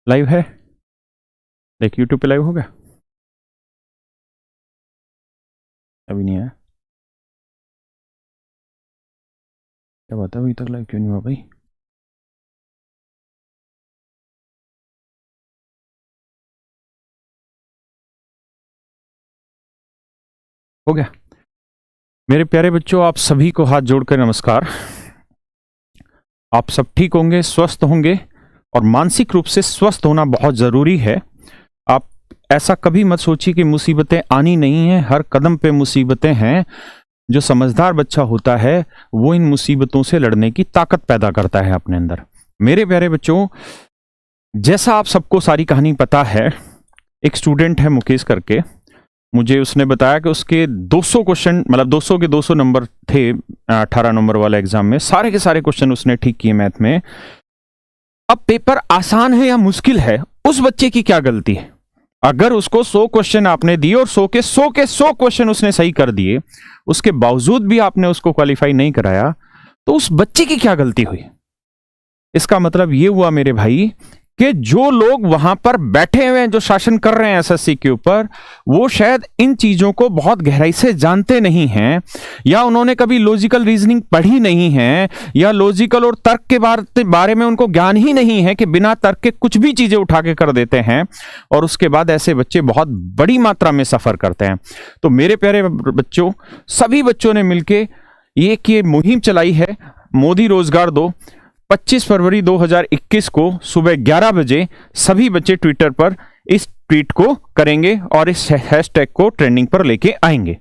Live है, देख YouTube पे लाइव हो गया, अभी नहीं आया, क्या बात है अभी तक लाइव क्यों नहीं हुआ भाई? हो गया। मेरे प्यारे बच्चों, आप सभी को हाथ जोड़कर नमस्कार। आप सब ठीक होंगे, स्वस्थ होंगे, और मानसिक रूप से स्वस्थ होना बहुत जरूरी है। आप ऐसा कभी मत सोचिए कि मुसीबतें आनी नहीं है, हर कदम पे मुसीबतें हैं। जो समझदार बच्चा होता है वो इन मुसीबतों से लड़ने की ताकत पैदा करता है अपने अंदर। मेरे प्यारे बच्चों, जैसा आप सबको सारी कहानी पता है, एक स्टूडेंट है मुकेश करके, मुझे उसने बताया कि उसके 200 क्वेश्चन, मतलब 200 के 200 नंबर थे 18 नंबर वाले एग्जाम में, सारे के सारे क्वेश्चन उसने ठीक किए मैथ में। अब पेपर आसान है या मुश्किल है, उस बच्चे की क्या गलती है? अगर उसको 100 क्वेश्चन आपने दिए और 100 के 100 क्वेश्चन उसने सही कर दिए, उसके बावजूद भी आपने उसको क्वालिफाई नहीं कराया, तो उस बच्चे की क्या गलती हुई? इसका मतलब यह हुआ मेरे भाई कि जो लोग वहां पर बैठे हुए हैं, जो शासन कर रहे हैं एसएससी के ऊपर, वो शायद इन चीजों को बहुत गहराई से जानते नहीं हैं, या उन्होंने कभी लॉजिकल रीजनिंग पढ़ी नहीं है, या लॉजिकल और तर्क के बारे में उनको ज्ञान ही नहीं है कि बिना तर्क के कुछ भी चीजें उठा के कर देते हैं, और उसके बाद ऐसे बच्चे बहुत बड़ी मात्रा में सफर करते हैं। तो मेरे प्यारे बच्चों, सभी बच्चों ने मिलकर ये मुहिम चलाई है, मोदी रोजगार दो। 25 फरवरी 2021 को सुबह 11 बजे सभी बच्चे ट्विटर पर इस ट्वीट को करेंगे और इस हैशटैग को ट्रेंडिंग पर लेके आएंगे।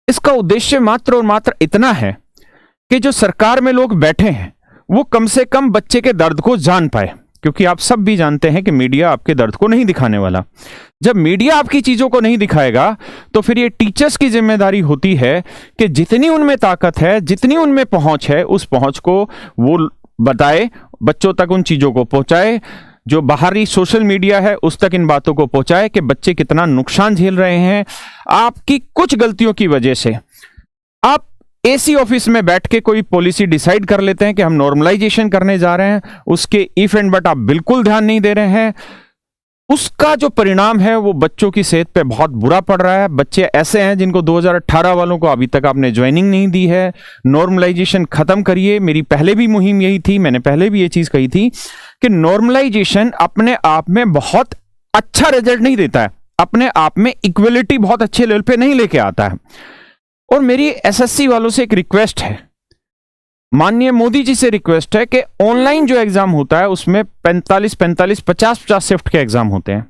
इसका उद्देश्य मात्र और मात्र इतना है कि जो सरकार में लोग बैठे हैं वो कम से कम बच्चे के दर्द को जान पाए, क्योंकि आप सब भी जानते हैं कि मीडिया आपके दर्द को नहीं दिखाने वाला। जब मीडिया आपकी चीजों को नहीं दिखाएगा तो फिर ये टीचर्स की जिम्मेदारी होती है कि जितनी उनमें ताकत है, जितनी उनमें पहुंच है, उस पहुंच को वो बताए, बच्चों तक उन चीजों को पहुंचाए, जो बाहरी सोशल मीडिया है उस तक इन बातों को पहुंचाए कि बच्चे कितना नुकसान झेल रहे हैं आपकी कुछ गलतियों की वजह से। आप एसी ऑफिस में बैठ के कोई पॉलिसी डिसाइड कर लेते हैं कि हम नॉर्मलाइजेशन करने जा रहे हैं, उसके इफ एंड बट आप बिल्कुल ध्यान नहीं दे रहे हैं, उसका जो परिणाम है वो बच्चों की सेहत पे बहुत बुरा पड़ रहा है। बच्चे ऐसे हैं जिनको 2018 वालों को अभी तक आपने ज्वाइनिंग नहीं दी है। नॉर्मलाइजेशन खत्म करिए। मेरी पहले भी मुहिम यही थी, मैंने पहले भी ये चीज कही थी कि नॉर्मलाइजेशन अपने आप में बहुत अच्छा रिजल्ट नहीं देता है, अपने आप में इक्वलिटी बहुत अच्छे लेवल पे नहीं लेके आता है। और मेरी एसएससी वालों से एक रिक्वेस्ट है, माननीय मोदी जी से रिक्वेस्ट है कि ऑनलाइन जो एग्जाम होता है उसमें 45 50 शिफ्ट के एग्जाम होते हैं,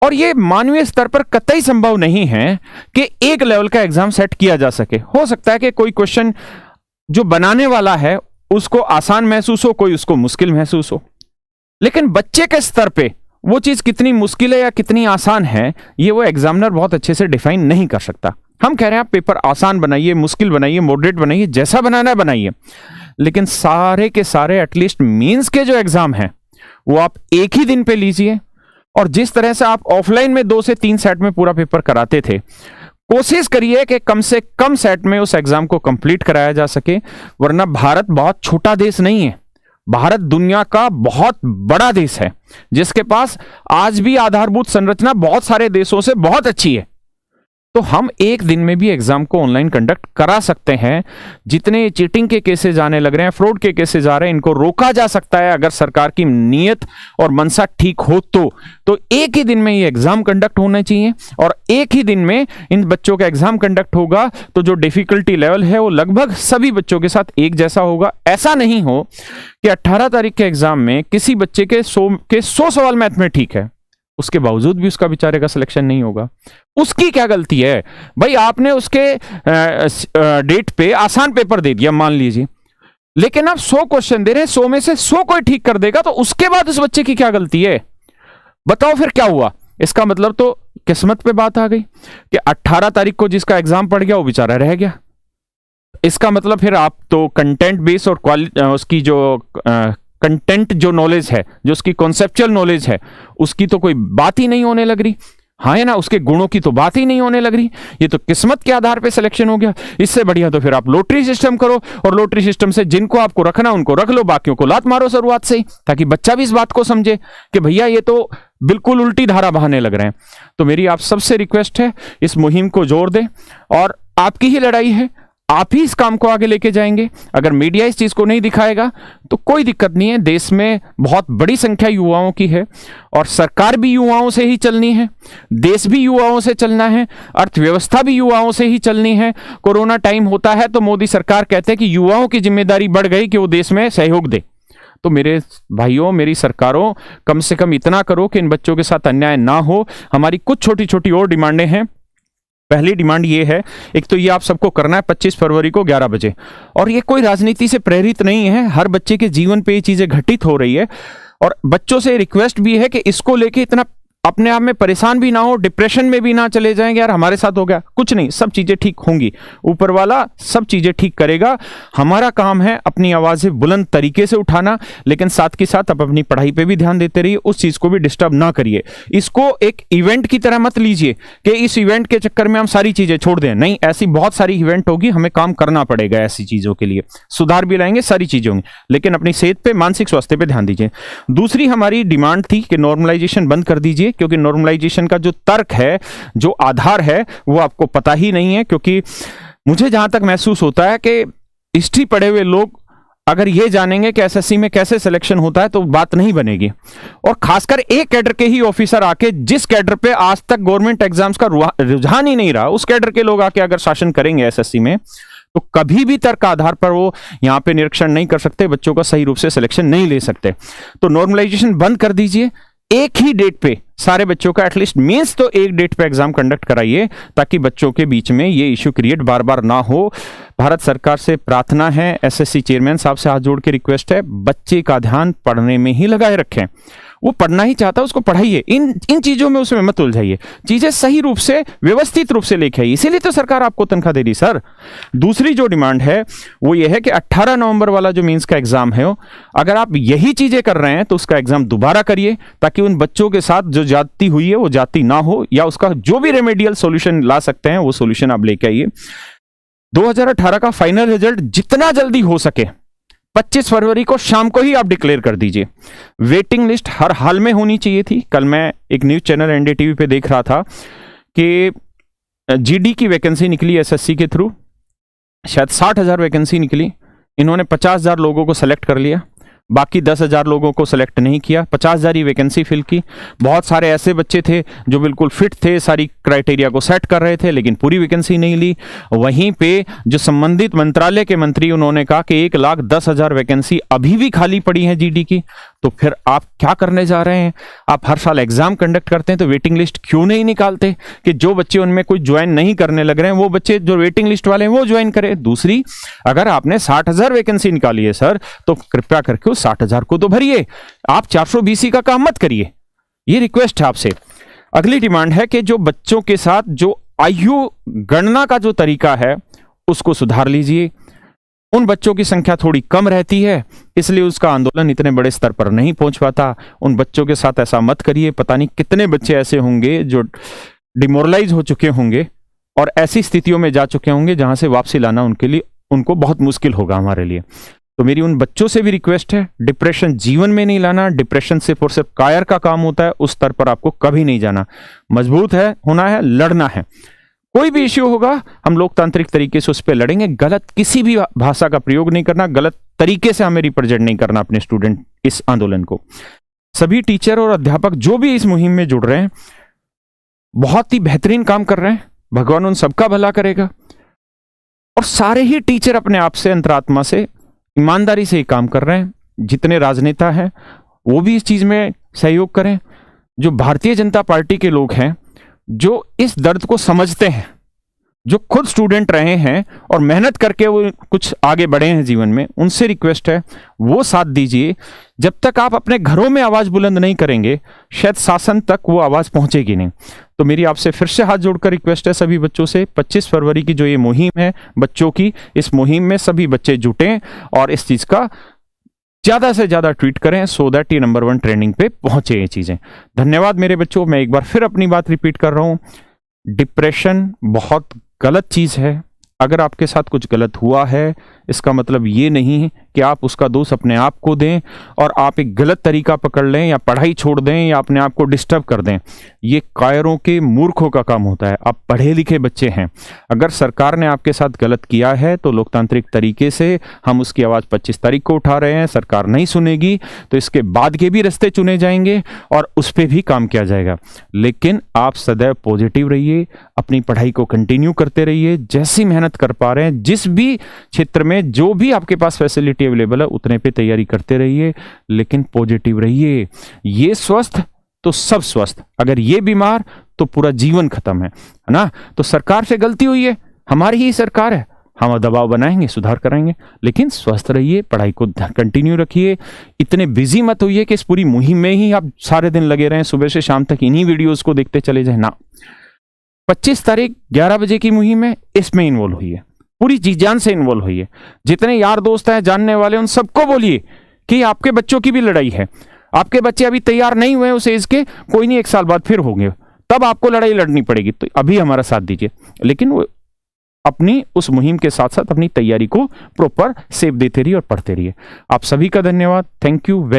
और ये मानवीय स्तर पर कतई संभव नहीं है कि एक लेवल का एग्जाम सेट किया जा सके। हो सकता है कि कोई क्वेश्चन जो बनाने वाला है उसको आसान महसूस हो, कोई उसको मुश्किल महसूस हो, लेकिन बच्चे के स्तर पे वो चीज कितनी मुश्किल है या कितनी आसान है ये वो एग्जामिनर बहुत अच्छे से डिफाइन नहीं कर सकता। हम कह रहे हैं आप पेपर आसान बनाइए, मुश्किल बनाइए, मॉडरेट बनाइए, जैसा बनाना है बनाइए, लेकिन सारे के सारे एटलीस्ट मेंस के जो एग्जाम हैं वो आप एक ही दिन पे लीजिए, और जिस तरह से आप ऑफलाइन में 2 से 3 सेट में पूरा पेपर कराते थे, कोशिश करिए कि कम से कम सेट में उस एग्जाम को कंप्लीट कराया जा सके। वरना भारत बहुत छोटा देश नहीं है, भारत दुनिया का बहुत बड़ा देश है जिसके पास आज भी आधारभूत संरचना बहुत सारे देशों से बहुत अच्छी है। तो हम एक दिन में भी एग्जाम को ऑनलाइन कंडक्ट करा सकते हैं। जितने चीटिंग के केसेस आने लग रहे हैं, फ्रॉड के केसेस आ रहे हैं, इनको रोका जा सकता है अगर सरकार की नीयत और मनसा ठीक हो तो एक ही दिन में ये एग्जाम कंडक्ट होना चाहिए, और एक ही दिन में इन बच्चों का एग्जाम कंडक्ट होगा तो जो डिफिकल्टी लेवल है वो लगभग सभी बच्चों के साथ एक जैसा होगा। ऐसा नहीं हो कि 18 तारीख के एग्जाम में किसी बच्चे के 100 सवाल मैथ में ठीक है, उसके बावजूद भी उसका बेचारे का सिलेक्शन नहीं होगा। उसकी क्या गलती है भाई? आपने उसके डेट पे आसान पेपर दे दिया मान लीजिए, लेकिन आप 100 क्वेश्चन दे रहे हैं, 100 में से 100 कोई ठीक कर देगा तो उसके बाद उस बच्चे की क्या गलती है? बताओ फिर क्या हुआ? इसका मतलब तो किस्मत पे बात आ गई कि 18 तारीख को जिसका एग्जाम पड़ गया वो बेचारा रह गया। इसका मतलब फिर आप तो कंटेंट बेस और उसकी जो कंटेंट जो नॉलेज है, जो उसकी कॉन्सेप्चुअल नॉलेज है, उसकी तो कोई बात ही नहीं होने लग रही। हाँ है ना, उसके गुणों की तो बात ही नहीं होने लग रही, ये तो किस्मत के आधार पे सिलेक्शन हो गया। इससे बढ़िया तो फिर आप लॉटरी सिस्टम करो, और लॉटरी सिस्टम से जिनको आपको रखना उनको रख लो, बाकियों को लात मारो शुरुआत से ही, ताकि बच्चा भी इस बात को समझे कि भैया ये तो बिल्कुल उल्टी धारा बहाने लग रहे हैं। तो मेरी आप सबसे रिक्वेस्ट है, इस मुहिम को जोर दें, और आपकी ही लड़ाई है, आप ही इस काम को आगे लेके जाएंगे। अगर मीडिया इस चीज को नहीं दिखाएगा तो कोई दिक्कत नहीं है, देश में बहुत बड़ी संख्या युवाओं की है, और सरकार भी युवाओं से ही चलनी है, देश भी युवाओं से चलना है, अर्थव्यवस्था भी युवाओं से ही चलनी है। कोरोना टाइम होता है तो मोदी सरकार कहते हैं कि युवाओं की जिम्मेदारी बढ़ गई कि वो देश में सहयोग दे। तो मेरे भाइयों, मेरी सरकारों, कम से कम इतना करो कि इन बच्चों के साथ अन्याय ना हो। हमारी कुछ छोटी छोटी और डिमांडें हैं। पहली डिमांड ये है, एक तो ये आप सबको करना है 25 फरवरी को 11 बजे, और ये कोई राजनीति से प्रेरित नहीं है, हर बच्चे के जीवन पे ये चीजें घटित हो रही है, और बच्चों से रिक्वेस्ट भी है कि इसको लेके इतना अपने आप में परेशान भी ना हो, डिप्रेशन में भी ना चले जाएंगे, यार हमारे साथ हो गया, कुछ नहीं, सब चीजें ठीक होंगी, ऊपर वाला सब चीजें ठीक करेगा। हमारा काम है अपनी आवाजें बुलंद तरीके से उठाना, लेकिन साथ के साथ आप अपनी पढ़ाई पे भी ध्यान देते रहिए, उस चीज को भी डिस्टर्ब ना करिए। इसको एक इवेंट की तरह मत लीजिए कि इस इवेंट के चक्कर में हम सारी चीजें छोड़ दें, नहीं, ऐसी बहुत सारी इवेंट होगी, हमें काम करना पड़ेगा, ऐसी चीजों के लिए सुधार भी लाएंगे, सारी चीजें होंगी, लेकिन अपनी सेहत पे, मानसिक स्वास्थ्य पे ध्यान दीजिए। दूसरी हमारी डिमांड थी कि नॉर्मलाइजेशन बंद कर दीजिए, क्योंकि नॉर्मलाइजेशन का जो तर्क है, जो आधार है, वो आपको पता ही नहीं है। क्योंकि मुझे जहां तक महसूस होता है कि हिस्ट्री पढ़े हुए लोग अगर ये जानेंगे कि एसएससी में कैसे सिलेक्शन होता है तो बात नहीं बनेगी। और खासकर एक कैडर के ही ऑफिसर आके, जिस कैडर पे आज तक गवर्नमेंट एग्जाम्स का रुझान ही नहीं रहा, उस कैडर के लोग आके अगर शासन करेंगे एसएससी में, तो कभी भी तर्क आधार पर वो यहां पे निरीक्षण नहीं कर सकते, बच्चों का सही रूप से सिलेक्शन नहीं ले सकते। तो नॉर्मलाइजेशन बंद कर दीजिए, एक ही डेट पे सारे बच्चों का एटलीस्ट मींस तो एक डेट पे एग्जाम कंडक्ट कराइए, ताकि बच्चों के बीच में ये इश्यू क्रिएट बार बार ना हो। भारत सरकार से प्रार्थना है, एसएससी चेयरमैन साहब से हाथ जोड़ के रिक्वेस्ट है, बच्चे का ध्यान पढ़ने में ही लगाए रखें। वो पढ़ना ही चाहता है, उसको पढ़ाइए, इन चीजों में उसमें मत उलझाइए, चीजें सही रूप से, व्यवस्थित रूप से लेके आइए, इसीलिए तो सरकार आपको तनख्वाह दे रही सर। दूसरी जो डिमांड है वो ये है कि 18 नवंबर वाला जो मींस का एग्जाम है, अगर आप यही चीजें कर रहे हैं तो उसका एग्जाम दोबारा करिए, ताकि उन बच्चों के साथ जो जाति हुई है वो जाति ना हो, या उसका जो भी रेमेडियल सॉल्यूशन ला सकते हैं वो सॉल्यूशन आप लेके आइए। 2018 का फाइनल रिजल्ट जितना जल्दी हो सके 25 फरवरी को शाम को ही आप डिक्लेयर कर दीजिए। वेटिंग लिस्ट हर हाल में होनी चाहिए थी। कल मैं एक न्यूज चैनल एनडीटीवी पे देख रहा था कि जीडी की वैकेंसी निकली एसएससी के थ्रू, शायद 60,000 वैकेंसी निकली, इन्होंने 50,000 लोगों को सेलेक्ट कर लिया, बाकी 10,000 लोगों को सेलेक्ट नहीं किया, 50,000 ही वैकेंसी फिल की। बहुत सारे ऐसे बच्चे थे जो बिल्कुल फिट थे, सारी क्राइटेरिया को सेट कर रहे थे, लेकिन पूरी वैकेंसी नहीं ली। वहीं पे जो संबंधित मंत्रालय के मंत्री, उन्होंने कहा कि 1,10,000 वैकेंसी अभी भी खाली पड़ी है जीडी की। तो फिर आप क्या करने जा रहे हैं? आप हर साल एग्जाम कंडक्ट करते हैं तो वेटिंग लिस्ट क्यों नहीं निकालते कि जो बच्चे उनमें कोई ज्वाइन नहीं करने लग रहे हैं, वो बच्चे जो वेटिंग लिस्ट वाले हैं वो ज्वाइन करें। दूसरी, अगर आपने 60,000 वैकेंसी निकाली है सर, तो कृपया करके 60,000 को तो भरिए, आप 420 का काम मत करिए। ये रिक्वेस्ट है आपसे। अगली डिमांड है कि जो बच्चों के साथ जो आयु गणना का जो तरीका है उसको सुधार लीजिए। उन बच्चों की संख्या थोड़ी कम रहती है, इसलिए उसका आंदोलन इतने बड़े स्तर पर नहीं पहुंच पाता। उन बच्चों के साथ ऐसा मत करिए। पता नहीं कितने बच्चे ऐसे होंगे जो डिमोरलाइज हो चुके होंगे और ऐसी स्थितियों में जा चुके होंगे जहां से वापसी लाना उनके लिए, उनको बहुत मुश्किल होगा हमारे लिए। तो मेरी उन बच्चों से भी रिक्वेस्ट है, डिप्रेशन जीवन में नहीं लाना। डिप्रेशन सिर्फ और सिर्फ कायर का काम होता है, उस स्तर पर आपको कभी नहीं जाना। मजबूत है होना है, लड़ना है। कोई भी इश्यू होगा हम लोकतांत्रिक तरीके से उस पर लड़ेंगे। गलत किसी भी भाषा का प्रयोग नहीं करना, गलत तरीके से हमें रिप्रेजेंट नहीं करना अपने स्टूडेंट इस आंदोलन को। सभी टीचर और अध्यापक जो भी इस मुहिम में जुड़ रहे हैं बहुत ही बेहतरीन काम कर रहे हैं, भगवान उन सबका भला करेगा। और सारे ही टीचर अपने आप से, अंतरात्मा से, ईमानदारी से ही काम कर रहे हैं। जितने राजनेता हैं वो भी इस चीज में सहयोग करें। जो भारतीय जनता पार्टी के लोग हैं जो इस दर्द को समझते हैं, जो खुद स्टूडेंट रहे हैं और मेहनत करके वो कुछ आगे बढ़े हैं जीवन में, उनसे रिक्वेस्ट है वो साथ दीजिए। जब तक आप अपने घरों में आवाज बुलंद नहीं करेंगे शायद शासन तक वो आवाज पहुंचेगी नहीं। तो मेरी आपसे फिर से हाथ जोड़कर रिक्वेस्ट है सभी बच्चों से, 25 फरवरी की जो ये मुहिम है बच्चों की, इस मुहिम में सभी बच्चे जुटें और इस चीज का ज्यादा से ज्यादा ट्वीट करें सो दैट ये नंबर 1 ट्रेंडिंग पे पहुंचे ये चीजें। धन्यवाद मेरे बच्चों। मैं एक बार फिर अपनी बात रिपीट कर रहा हूं, डिप्रेशन बहुत गलत चीज है। अगर आपके साथ कुछ गलत हुआ है, इसका मतलब ये नहीं है कि आप उसका दोष अपने आप को दें और आप एक गलत तरीका पकड़ लें या पढ़ाई छोड़ दें या अपने आप को डिस्टर्ब कर दें। ये कायरों के मूर्खों का काम होता है। आप पढ़े लिखे बच्चे हैं, अगर सरकार ने आपके साथ गलत किया है तो लोकतांत्रिक तरीके से हम उसकी आवाज़ 25 तारीख को उठा रहे हैं। सरकार नहीं सुनेगी तो इसके बाद के भी रास्ते चुने जाएंगे और उस पर भी काम किया जाएगा। लेकिन आप सदैव पॉजिटिव रहिए, अपनी पढ़ाई को कंटिन्यू करते रहिए, जैसी मेहनत कर पा रहे हैं, जिस भी क्षेत्र में जो भी आपके पास फैसिलिटी अवेलेबल है उतने पे तैयारी करते रहिए, लेकिन पॉजिटिव रहिए। ये स्वस्थ तो सब स्वस्थ, अगर ये बीमार तो पूरा जीवन खत्म है ना। तो सरकार से गलती हुई है, हमारी ही सरकार है, हम दबाव बनाएंगे, सुधार कराएंगे, लेकिन स्वस्थ रहिए, पढ़ाई को कंटिन्यू रखिए। इतने बिजी मत होइए कि इस पूरी मुहिम में ही आप सारे दिन लगे रहें, सुबह से शाम तक इन्हीं वीडियोस को देखते चले जाए ना। 25 तारीख 11 बजे की मुहिम है, इसमें इन्वॉल्व हुई, पूरी जी जान से इन्वॉल्व हुई। जितने यार दोस्त हैं, जानने वाले, उन सबको बोलिए कि आपके बच्चों की भी लड़ाई है। आपके बच्चे अभी तैयार नहीं हुए उस एज के, कोई नहीं, 1 साल बाद फिर होंगे, तब आपको लड़ाई लड़नी पड़ेगी। तो अभी हमारा साथ दीजिए, लेकिन वो अपनी उस मुहिम के साथ साथ अपनी तैयारी को प्रॉपर सेव देते रहिए और पढ़ते रहिए। आप सभी का धन्यवाद। Thank you very